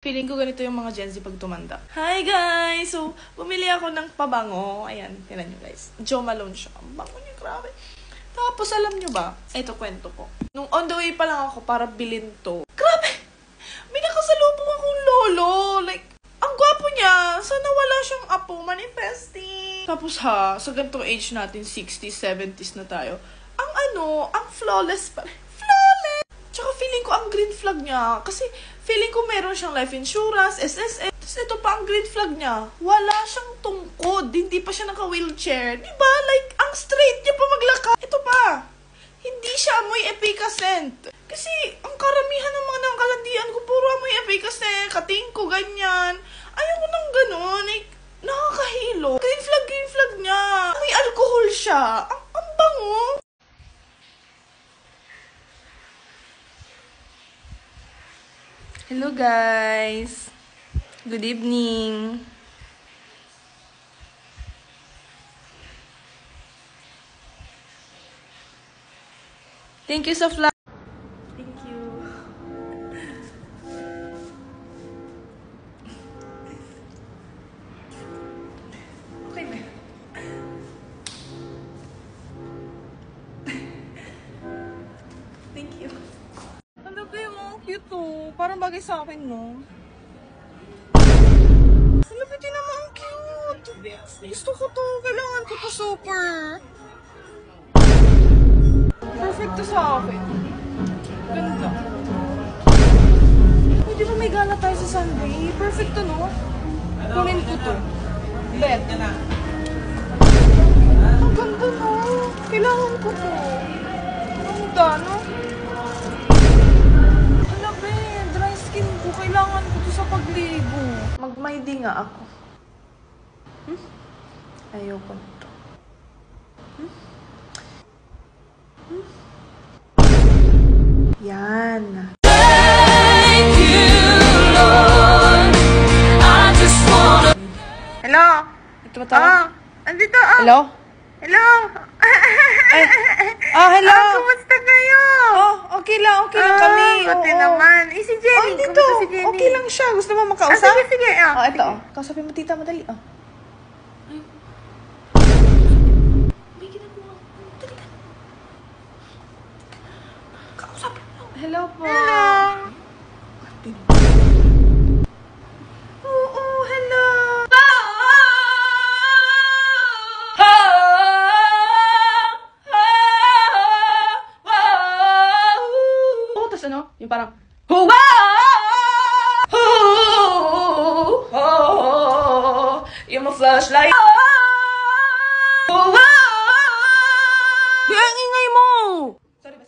Feeling ko ganito yung mga Gen Z pag tumanda. Hi guys! So, bumili ako ng pabango. Ayan, tinan nyo guys. Jo Malone siya. Ang bango niya, grabe. Tapos, alam nyo ba? Ito, kwento ko. Nung on the way pa lang ako para bilhin to. Grabe! May nakasalubong akong lolo. Like, ang gwapo niya. Sana wala siyang apo. Manifesting. Tapos sa ganitong age natin, 60s, 70s na tayo. Ang flawless pa. Flawless! Tsaka feeling ko ang green flag niya. Kasi feeling ko meron siyang life insurance, SSN. Tapos ito pa ang green flag niya. Wala siyang tungkod. Hindi pa siya naka-wheelchair. Diba? Like, ang straight niya pa maglakad. Ito pa. Hindi siya amoy epicacent. Kasi ang karamihan ng mga nangkalandian ko, puro amoy epicacent. Kating ko, ganyan. Ayoko nang ganun. Like, nakakahilo. Green flag niya. May alcohol siya. Ang bango. Hello guys! Good evening! Thank you sa flag. Thank you. Okay na. Thank you. Ano ba yung mga cute to? Parang bagay sa akin, no? Ano ba din naman ang cute? Gusto ko to. Kailangan ko to super. Perfect to sa akin. Ganda. Pwede ba may gala tayo sa Sunday? Perfect to, no? Kunin ko to. Bet. Ang ganda, no? Kailangan ko to. Ang ganda, no? Kailangan ko to sa pagligo. Mag-MyD nga ako. Ayoko nito. Yan. Thank you, Lord. I just wanna... Hello? Ito ba tayo? Andito. Hello? Hello? Hello? Kumusta kayo? Okay lang kami. Buti naman. Si Jenny. Dito. Si Jenny? Okay lang siya. Gusto mo makausap? Sige. Ito. Kausapin mo tita, madali. May ginagawa. Dali ka. Kausapin mo. Hello po. Hello. Oo, hello. Ano? Yung parang yung mga flashlight. Yung ang ingay mo. Sorry ba?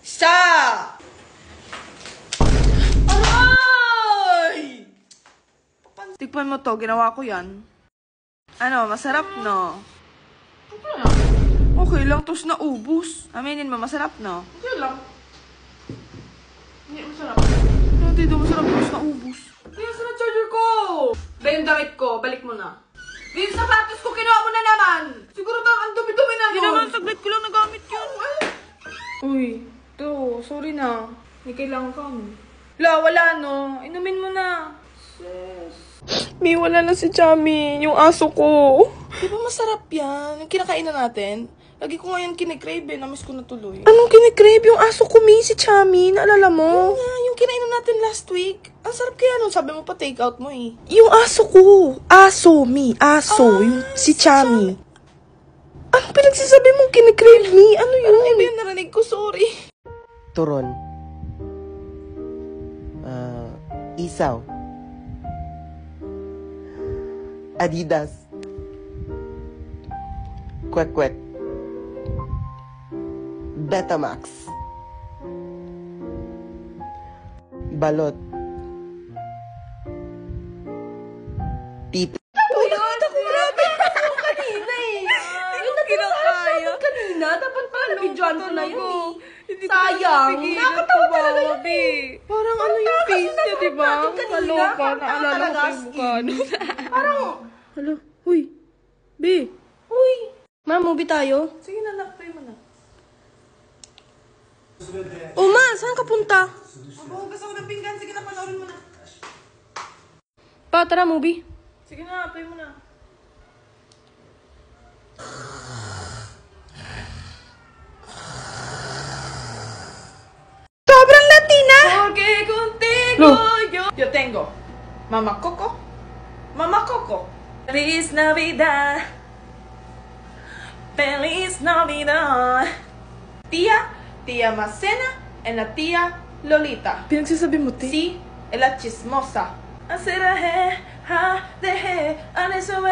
Stop! Tikpan mo to, ginawa ko yan. Ano, masarap no? Okay lang, tapos naubos. Aminin mo, masarap no? Okay lang. Hindi masarap. Hindi daw masarap, tapos naubos. Hindi masarap charger ko! Ba yung damit ko, balik mo na. Ba yung sapatos ko, kinuha mo na naman! Siguro ang dumi-dumi na yun. Hindi naman, saglit ko lang nagamit yun. Uy, to, sorry na. May kailangan ka no? Wala no. Inumin mo na. Sis. May wala na si Chami, yung aso ko. Di ba masarap yan? Yung kinakainan natin. Lagi ko ngayon kinikrave eh. Namiss ko na tuloy. Anong kinikrave? Yung aso ko, si Chami. Naalala mo? Yun nga, yung kinainan natin last week. Ang sarap kaya nun. Sabi mo pa take out mo eh. Yung aso ko. Aso. Yung si Chami. Anong pinagsasabi mong kinikrave me? Ano yun? Ano ba yung narinig ko? Sorry. Turon. Isaw. Adidas. Kwek. Betamax. Balot. Tip. Nakita ko grabe ako kanina eh. Yung natin sa kanina, dapat pala na-videoan ko na yun eh. Sayang. Nakakatawa talaga yun Be. Parang ano yung face niya, di ba? Kaloka. Naalala ko pa yung mukha. Parang, Hala, huy. Be. uy. Ma, movie tayo? Sige na, nakpay mo na. Oh, ma, saan ka punta? Maghuhugas ako ng pinggan. Sige na, panoorin mo na. Pa, tara, movie. Sige na, play mo na. Sobrang Latina! Porque contigo yo tengo Mama Coco. Mama Coco. Feliz Navidad. Feliz Navidad. Tía Macena and la tía Lolita. Pinagsasabi mo, te? Sí, es la chismosa.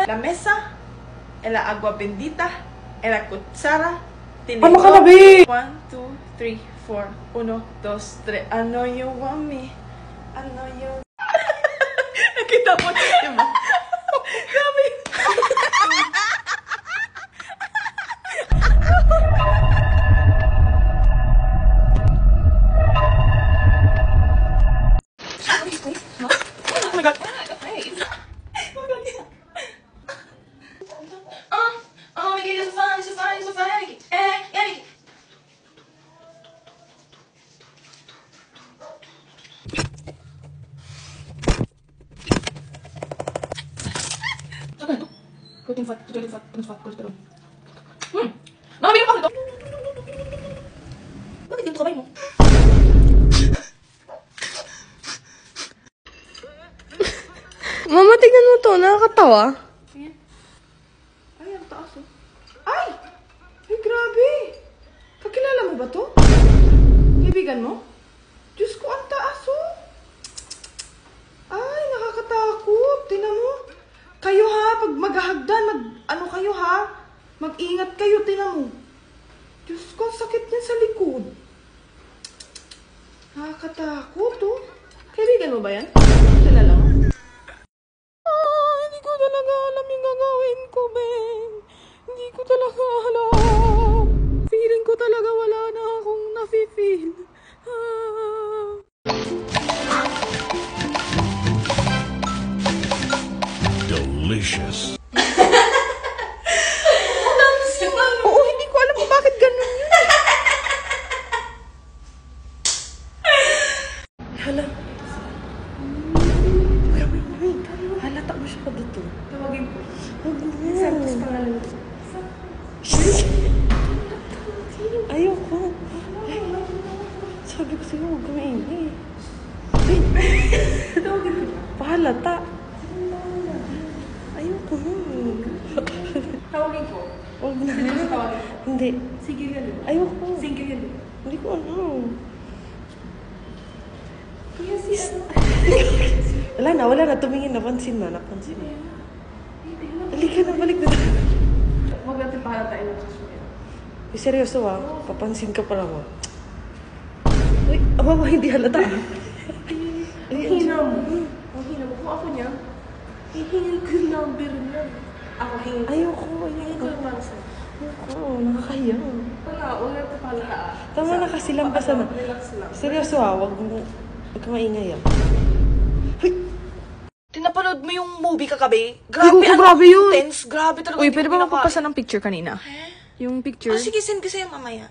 La mesa, en la agua bendita, en la cuchara. Ano ka na, be? 1, 2, 3, 4. 1, 2, 3. I know you want me. I know you. Nakita mo, diba? Grabe. Oh my God. Hey. Oh my God. Mickey, you're so fine, so fine, so fine, Mickey. Yeah, Mickey. Protein fat, cholesterol. Nakabili ko dito. Bakit dito kamay mo? Mama, tignan mo to. Nakakatawa. Ay, ang taas oh. Ay! Ay, grabe! Kakilala mo ba to? Kaibigan mo? Diyos ko, ang taas oh! Ay, nakakatakot. Tingnan mo. Kayo ha, pag maghahagdan, ano kayo ha? Mag-ingat kayo, tingnan mo. Diyos ko, ang sakit niyan sa likod. Nakakatakot oh. Kaibigan mo ba yan? Kilala mo? Hindi ko talaga alam yung gagawin ko, Ben. Hindi ko talaga alam. Feeling ko talaga wala na akong nafe-feel. Delicious. Oo, hindi ko alam kung bakit ganun yun. Hala. Halata mo siya pa dito. Tawagin ko. Huwag mo. Santos pangalan ko. Ayoko. Sabi ko sa'yo, huwag kumaingay. Tawagin ko. Pahalata. Ayoko. Tawagin ko. Huwag na. Tawagin ko. Hindi. Sige yan. Ayoko. Sige yan. Hindi ko ano. Kuya si ano? Wala na. Tumingin. Napansin na. Halika na, balik na. Huwag natin pahalata tayo ng susunod. Seryoso ah. Papansin ka pa lang ah. Uy, abawa, hindi halata. Ang hina mo. Ang hina mo. Kung ako niya, hihingin ko yung number niya. Ako hingin ko. Ayoko. Hingin ko yung para sa'yo. Ayoko. Nakakahiya. Wala, huwag natin pahalata. Tama na kasi lampasan na. Relax lang. Seryoso ah. Huwag ka maingay ah. Tinapanood mo yung movie kagabi? Ay, oo, grabe yun. Intense. Grabe talaga. Uy, pwede ba Hindi ko magpapasa ng picture kanina? Yung picture? sige, send ko sa'yo mamaya.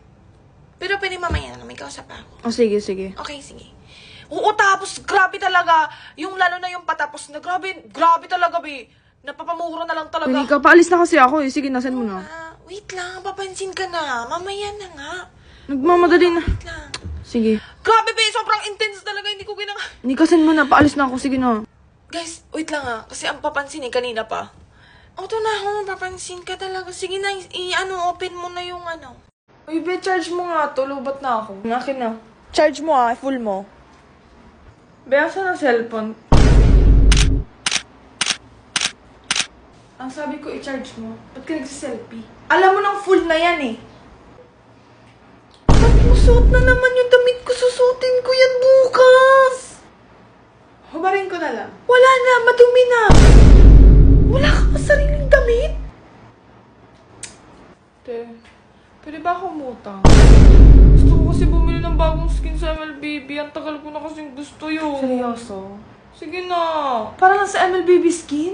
Pero pwede mamaya na, may kausap ako. Oh, sige, sige. Okay, sige. Oo, tapos grabe talaga. Yung lalo na yung patapos na grabe talaga, be. Napapamura na lang talaga. Hindi ka, paalis na kasi ako eh. Sige, nasan mo na. Wait lang, papansin ka na. Mamaya na nga. Nagmamadali na. Wait lang. Sige. Grabe, be. Sobrang intense talaga. Hindi ko ginang... Hindi ka, send mo na. Paalis na ako. Sige na. Guys, wait lang ah. Kasi ang papansin kanina pa. O, ito na ako. Papansin ka talaga. Sige na, open mo na yung ano. Uy, be, charge mo nga to. Lubat na ako. Ang akin na. Charge mo ah. Full mo. Be, asan ang cellphone? Ang sabi ko, i-charge mo. Ba't ka nagsiselfie? Alam mo nang full na yan eh. Ba't musuot na naman yung damit ko? Susutin ko yan bukas. Hubarin ko na lang. Wala na, madumi na. Wala ka pa sariling damit? Te, pwede ba ako umutang? Gusto Gusto ko kasi bumili ng bagong skin sa MLBB. Ang tagal ko na kasing gusto yun. Seryoso? Sige na. Para lang sa MLBB skin?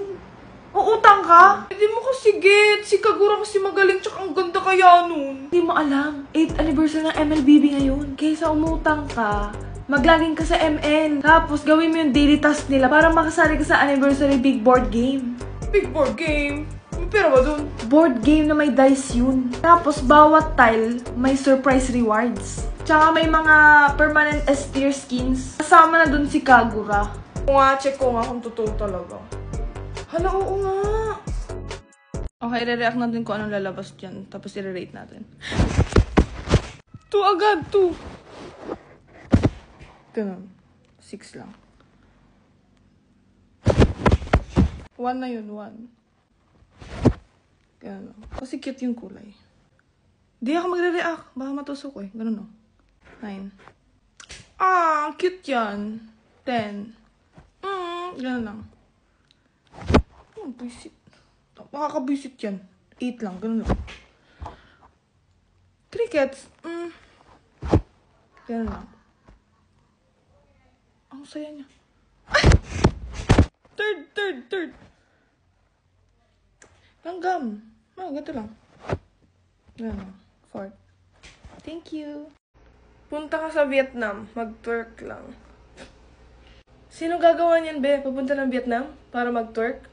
Uutang ka? Hindi mo kasi get. Si Kagura kasi magaling tsaka ang ganda kaya nun. Hindi mo alam. 8th anniversary ng MLBB ngayon. Kaysa umutang ka, maglaging ka sa ML. Tapos gawin mo yung daily task nila para makasali ka sa anniversary big board game. Big board game. May pera ba dun? Board game na may dice yun. Tapos bawat tile may surprise rewards. Tsaka may mga permanent S tier skins. Kasama na dun si Kagura. Kung nga, check ko nga kung totoo talaga. Hala, oo nga. Okay, re-react natin kung anong lalabas dyan. Tapos i-rate natin. 2 agad, 2. Ganun. 6 lang. 1 na yun, 1. Ganun. Kasi cute yung kulay. Di ako magre-react. Baka matusok ko eh. Ganun no. 9. Ah, cute yan. 10. Ganun lang. Buisit. Makakabuisit yan. 8 lang. Ganun lang. Crickets. Ganun lang. Ang saya niya. Ay! Third. Langgam. Ganito lang. Ganun lang. 4. Thank you. Punta ka sa Vietnam. Mag-twerk lang. Sino gagawa niyan, be? Papunta ng Vietnam para mag-twerk?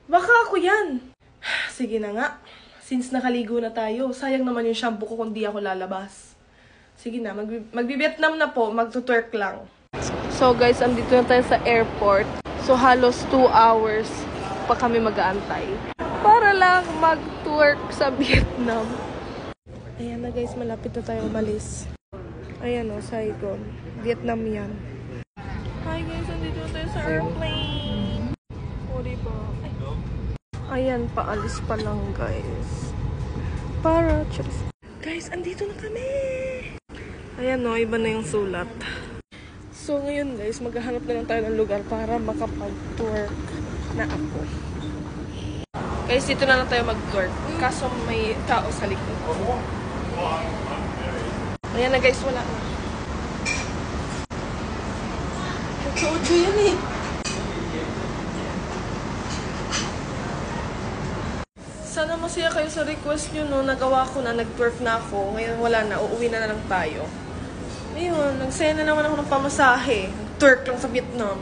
Baka ako yan. Sige na nga. Since nakaligo na tayo, sayang naman yung shampoo ko kung di ako lalabas. Sige na, magbi-Vietnam na po, mag-twerk lang. So guys, andito na tayo sa airport. So halos 2 hours pa kami mag-aantay. Para lang mag-twerk sa Vietnam. Ayan na guys, malapit na tayo umalis. Ayan o, Saigon. Vietnam yan. Hi guys, andito na tayo sa airplane. O diba? Ayan, paalis pa lang guys. Para, cheers. Guys, andito na kami! Ayan o, iba na yung sulat. So ngayon guys, maghahanap na lang tayo ng lugar para makapag-twerk na ako. Guys, dito na lang tayo mag-twerk. Kaso may tao sa likod. Ayan na guys, wala na. Ocho yan eh. Sana masaya kayo sa request nyo, no? Nagawa ko na, nag-twerk na ako. Ngayon wala na, uuwi na lang tayo. Ayun, nagsaya na naman ako ng pamasahe. Twerk lang sa Vietnam.